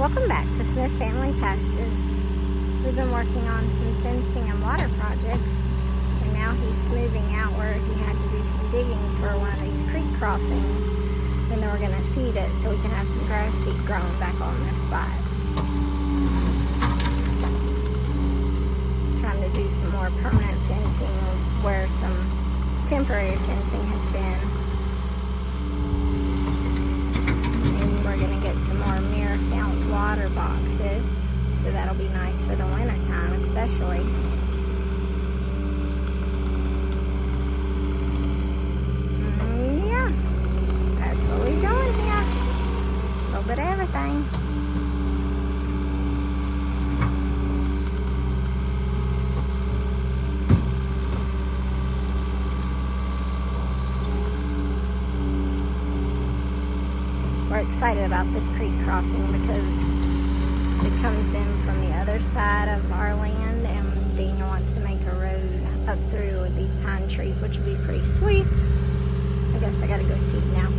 Welcome back to Smith Family Pastures. We've been working on some fencing and water projects, and now he's smoothing out where he had to do some digging for one of these creek crossings, and then we're going to seed it so we can have some grass seed growing back on this spot. Trying to do some more permanent fencing where some temporary fencing has been. And we're going to get some more mirror fount water boxes, so that'll be nice for the winter time especially. Yeah, that's what we're doing here. A little bit of everything. We're excited about this creek crossing because it comes in from the other side of our land, and Daniel wants to make a road up through with these pine trees, which would be pretty sweet. I guess I gotta go seed now.